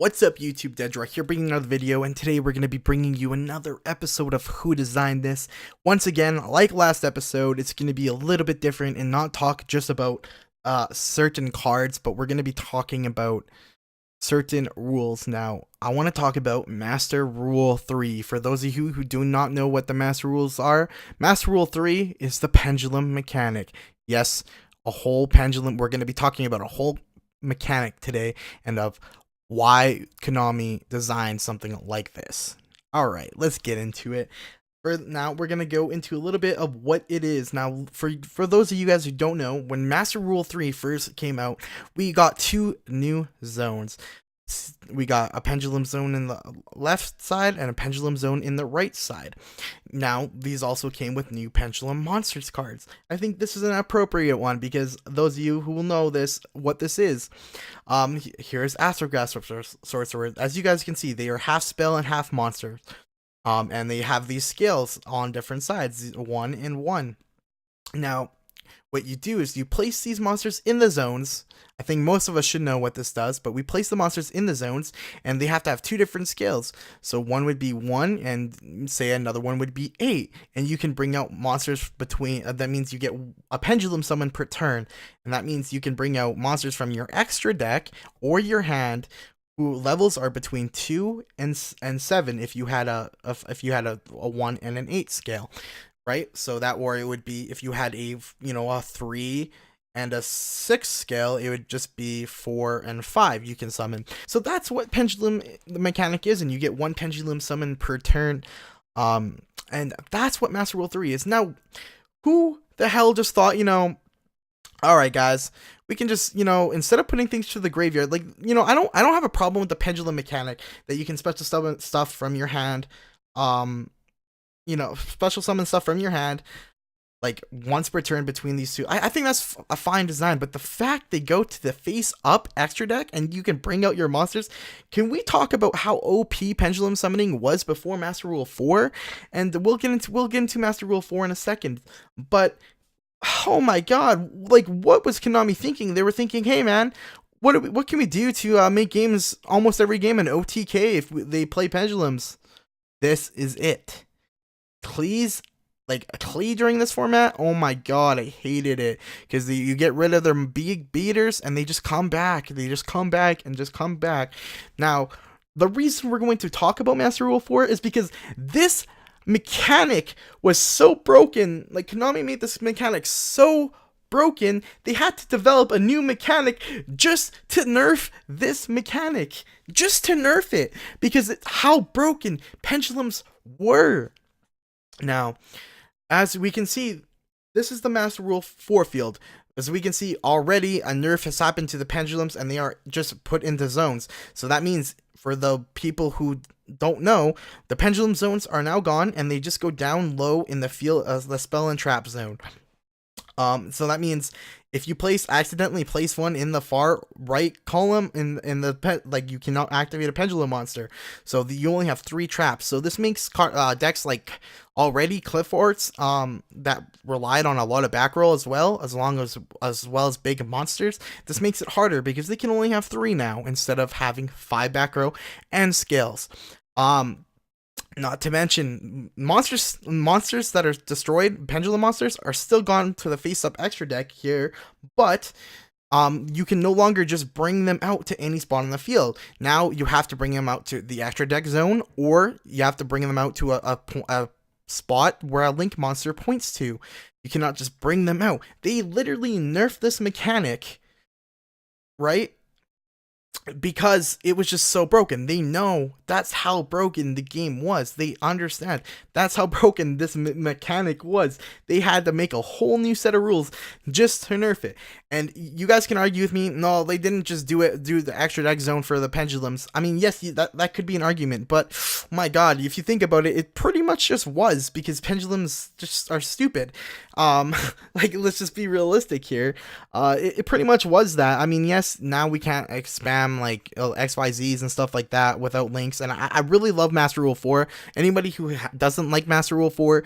What's up, YouTube? Deaddraw here, bringing another video, and today we're going to be bringing you another episode of Who Designed This. Once again, like last episode, it's going to be a little bit different and not talk just about certain cards, but we're going to be talking about certain rules. Now, I want to talk about Master Rule 3. For those of you who do not know what the Master Rules are, Master Rule 3 is the Pendulum Mechanic. Yes, a whole pendulum. We're going to be talking about a whole mechanic today and of why Konami designed something like this. Alright, let's get into it. For now, we're going to go into a little bit of what it is. Now, for those of you guys who don't know, when Master Rule 3 first came out, we got two new zones. We got a pendulum zone in the left side and a pendulum zone in the right side. Now, these also came with new pendulum monsters cards. I think this is an appropriate one because those of you who will know this, what this is, here's Astrograph Sorcerer. As you guys can see, they are half spell and half monster. And they have these scales on different sides, 1 and 1. Now, what you do is you place these monsters in the zones. I think most of us should know what this does, but we place the monsters in the zones, and they have to have two different scales. So one would be 1, and say another one would be 8. And you can bring out monsters between, that means you get a pendulum summon per turn. And that means you can bring out monsters from your extra deck or your hand, who levels are between 2 and 7 if you had a 1 and an 8 scale. Right, so that warrior would be, if you had a 3 and a 6 scale, it would just be 4 and 5 you can summon. So that's what Pendulum Mechanic is, and you get one pendulum summon per turn. And that's what Master Rule 3 is. Now, who the hell just thought, alright guys, we can just, instead of putting things to the graveyard, like, I don't have a problem with the Pendulum Mechanic that you can special summon stuff from your hand. Special summon stuff from your hand, like once per turn between these two. I think that's a fine design, but the fact they go to the face up extra deck and you can bring out your monsters. Can we talk about how OP pendulum summoning was before Master Rule 4? And we'll get into Master Rule 4 in a second. But oh my god, like, what was Konami thinking? They were thinking, hey man, what can we do to make games, almost every game, an OTK if they play pendulums? This is it. Clees, like a Clee during this format, oh my god, I hated it, because you get rid of their big beaters and they just come back. They just come back and just come back. Now, the reason we're going to talk about Master Rule 4 is because this mechanic was so broken. Like, Konami made this mechanic so broken, they had to develop a new mechanic just to nerf this mechanic. Just to nerf it, because it's how broken pendulums were. Now, as we can see, this is the Master Rule 4 field. As we can see, already a nerf has happened to the pendulums and they are just put into zones. So that means, for the people who don't know, the pendulum zones are now gone and they just go down low in the field as the spell and trap zone. So that means if you accidentally place one in the far right column in the you cannot activate a pendulum monster. So you only have 3 traps. So this makes decks like already Cliff Forts that relied on a lot of back roll as well as big monsters. This makes it harder because they can only have 3 now instead of having 5 back row and scales. Not to mention, monsters that are destroyed, pendulum monsters, are still gone to the face-up extra deck here, but you can no longer just bring them out to any spot on the field. Now you have to bring them out to the extra deck zone, or you have to bring them out to a spot where a link monster points to. You cannot just bring them out. They literally nerfed this mechanic, right? Because it was just so broken. They know that's how broken the game was. They understand that's how broken this mechanic was. They had to make a whole new set of rules just to nerf it. And you guys can argue with me, no, they didn't just do the extra deck zone for the pendulums. I mean, yes, that could be an argument, but my god, if you think about it, it pretty much just was, because pendulums just are stupid. Like, let's just be realistic here. It pretty much was that. I mean, yes, now we can't spam like XYZs and stuff like that without links, and I really love Master Rule 4. Anybody who doesn't like Master Rule 4,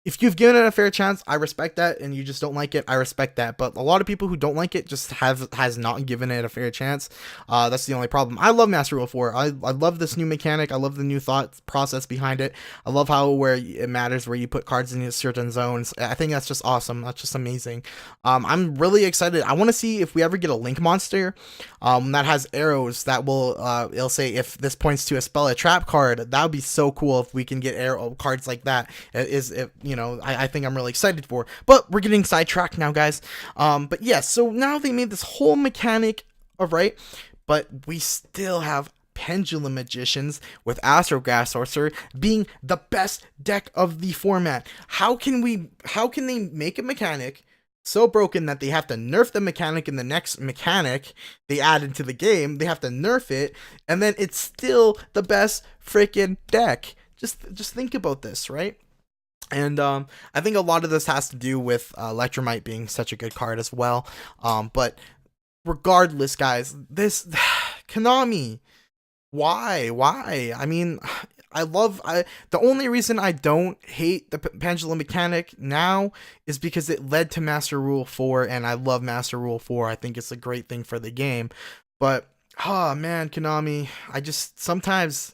if you've given it a fair chance, I respect that, and you just don't like it, I respect that. But a lot of people who don't like it just has not given it a fair chance. That's the only problem. I love Master Rule 4. I love this new mechanic. I love the new thought process behind it. I love how where it matters where you put cards in certain zones. I think that's just awesome. That's just amazing. I'm really excited. I want to see if we ever get a link monster that has arrows that will it'll say if this points to a spell, a trap card. That would be so cool if we can get arrow cards like that. I think I'm really excited for. But we're getting sidetracked now, guys. But yeah, so now they made this whole mechanic, alright, but we still have Pendulum Magicians with Astrograph Sorcerer being the best deck of the format. How can they make a mechanic so broken that they have to nerf the mechanic in the next mechanic they add into the game? They have to nerf it, and then it's still the best freaking deck. Just think about this, right? And I think a lot of this has to do with Electromite being such a good card as well. But regardless, guys, this Konami, why? I mean, the only reason I don't hate the Pendulum Mechanic now is because it led to Master Rule 4, and I love Master Rule 4. I think it's a great thing for the game. But, oh man, Konami, I just, sometimes,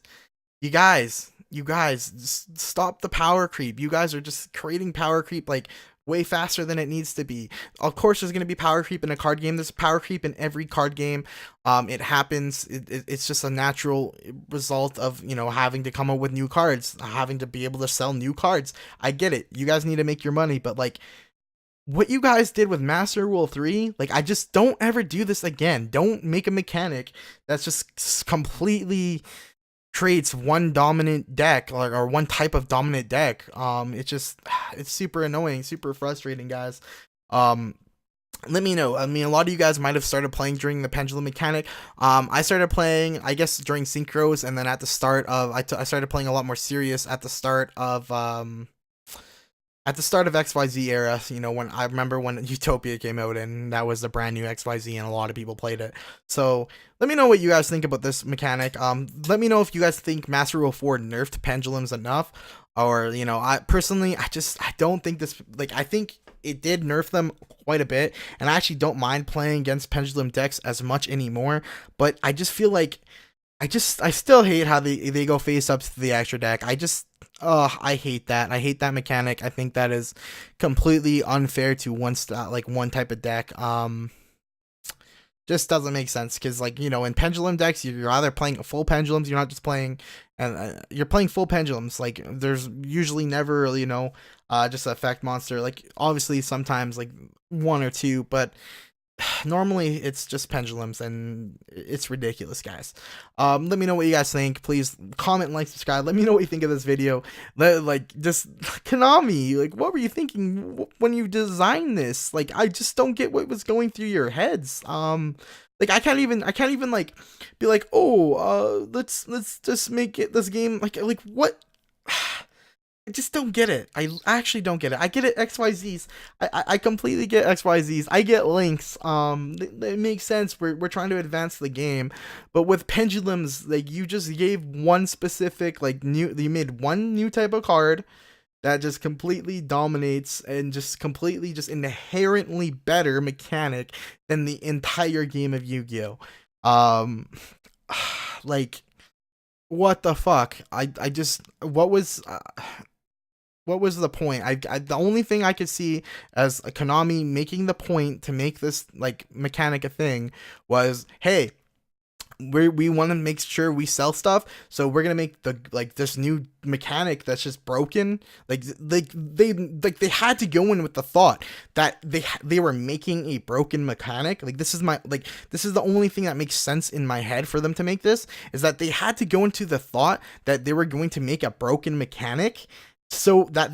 you guys, just stop the power creep. You guys are just creating power creep like way faster than it needs to be. Of course, there's going to be power creep in a card game. There's power creep in every card game. It happens. It's just a natural result of, having to come up with new cards, having to be able to sell new cards. I get it. You guys need to make your money, but like, what you guys did with Master Rule 3, like, I just don't ever do this again. Don't make a mechanic that's just completely creates one dominant deck or one type of dominant deck. It's super annoying, super frustrating, guys. Let me know. I mean, a lot of you guys might have started playing during the Pendulum Mechanic. I started playing, I guess, during Synchros, and then at the start of I started playing a lot more serious at the start of XYZ era, when I remember when Utopia came out, and that was the brand new XYZ, and a lot of people played it. So let me know what you guys think about this mechanic. Let me know if you guys think Master Rule 4 nerfed pendulums enough, or I personally, I don't think this, like, I think it did nerf them quite a bit, and I actually don't mind playing against pendulum decks as much anymore. But I just feel like I still hate how they go face up to the extra deck. I hate that. I hate that mechanic. I think that is completely unfair to one type of deck. Just doesn't make sense, because in pendulum decks, you're either playing full pendulums, you're not just playing, and you're playing full pendulums. Like, there's usually never just an effect monster. Like, obviously sometimes like one or two, but normally it's just pendulums, and it's ridiculous, guys. Let me know what you guys think. Please comment, like, subscribe. Let me know what you think of this video. Just Konami, like, what were you thinking when you designed this? Like, I just don't get what was going through your heads. Like, I can't even like be like, oh, let's just make it this game like what. I just don't get it. I actually don't get it. I get it, XYZs. I completely get XYZs. I get links. It makes sense. We're trying to advance the game. But with pendulums, like, you just gave one specific, you made one new type of card that just completely dominates and just inherently better mechanic than the entire game of Yu-Gi-Oh! Like, what the fuck? What was the point? The only thing I could see as a Konami making the point to make this mechanic a thing was, hey, we want to make sure we sell stuff, so we're gonna make this new mechanic that's just broken. They had to go in with the thought that they were making a broken mechanic. This is the only thing that makes sense in my head for them to make this, is that they had to go into the thought that they were going to make a broken mechanic, so that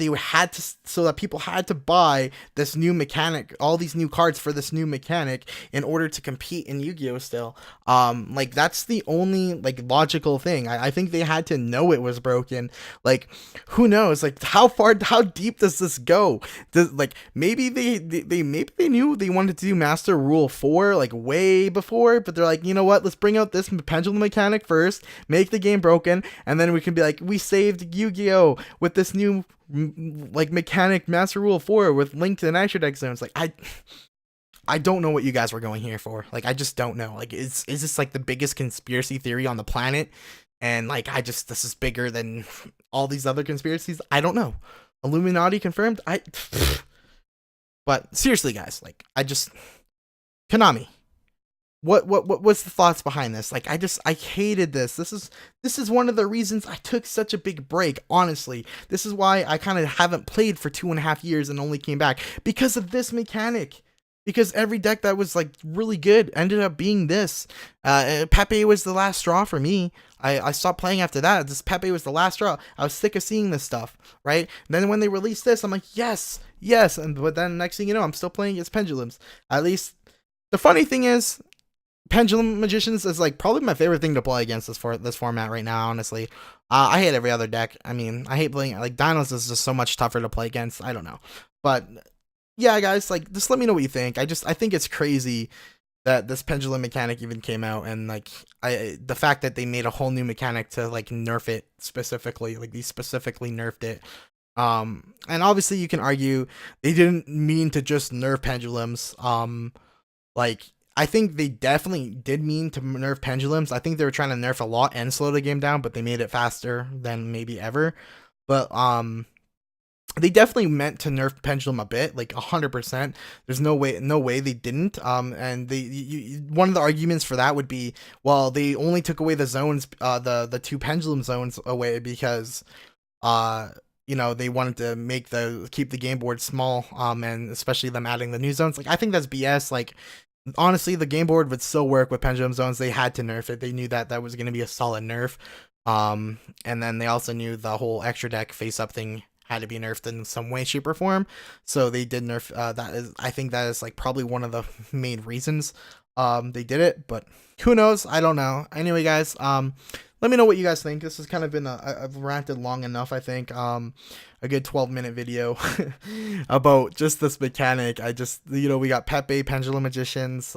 people had to buy this new mechanic, all these new cards for this new mechanic, in order to compete in Yu-Gi-Oh! Still. That's the only logical thing. I think they had to know it was broken. Who knows? How deep does this go? Maybe they knew they wanted to do Master Rule 4 way before, but they're like, you know what? Let's bring out this pendulum mechanic first, make the game broken, and then we can be like, we saved Yu-Gi-Oh! With this new new like mechanic Master Rule 4 with linked and extra deck zones. Like I don't know what you guys were going here for. Like I just don't know. Like is this like the biggest conspiracy theory on the planet? And like this is bigger than all these other conspiracies. I don't know. Illuminati confirmed. But seriously, guys, like Konami. What's the thoughts behind this? Like I hated this. This is one of the reasons I took such a big break, honestly. This is why I kind of haven't played for 2.5 years and only came back because of this mechanic. Because every deck that was like really good ended up being this. Pepe was the last straw for me. I stopped playing after that. This Pepe was the last straw. I was sick of seeing this stuff, right? And then when they released this, I'm like, yes. But then next thing you know, I'm still playing against Pendulums. At least the funny thing is, Pendulum Magicians is like probably my favorite thing to play against this format right now, honestly. I hate every other deck. I mean, I hate playing like Dinos is just so much tougher to play against. I don't know. But yeah, guys, like just let me know what you think. I think it's crazy that this Pendulum mechanic even came out, and like the fact that they made a whole new mechanic to like nerf it specifically, like they specifically nerfed it. And obviously you can argue they didn't mean to just nerf pendulums. Like I think they definitely did mean to nerf pendulums. I think they were trying to nerf a lot and slow the game down, but they made it faster than maybe ever. But they definitely meant to nerf pendulum a bit, like 100%. There's no way they didn't. And one of the arguments for that would be, well, they only took away the zones, the 2 pendulum zones away because they wanted to keep the game board small, and especially them adding the new zones. Like I think that's BS. Like honestly, the game board would still work with pendulum zones. They had to nerf it. They knew that was going to be a solid nerf. And then they also knew the whole extra deck face up thing had to be nerfed in some way, shape, or form. So they did nerf. I think that is like probably one of the main reasons they did it. But who knows? I don't know. Anyway, guys, let me know what you guys think. This has kind of been I've ranted long enough, I think. A good 12-minute video about just this mechanic. We got Pepe, Pendulum Magicians,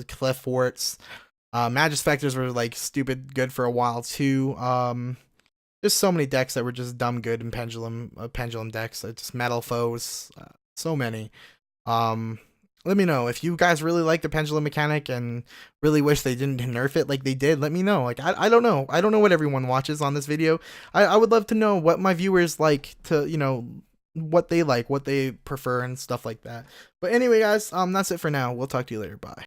Cliff Forts, Magis Specters were like stupid good for a while too. Just so many decks that were just dumb good in pendulum decks. Just metal foes, so many. Let me know if you guys really like the pendulum mechanic and really wish they didn't nerf it like they did. Let me know. Like I don't know. I don't know what everyone watches on this video. I would love to know what my viewers like to, what they like, what they prefer and stuff like that. But anyway, guys, that's it for now. We'll talk to you later. Bye.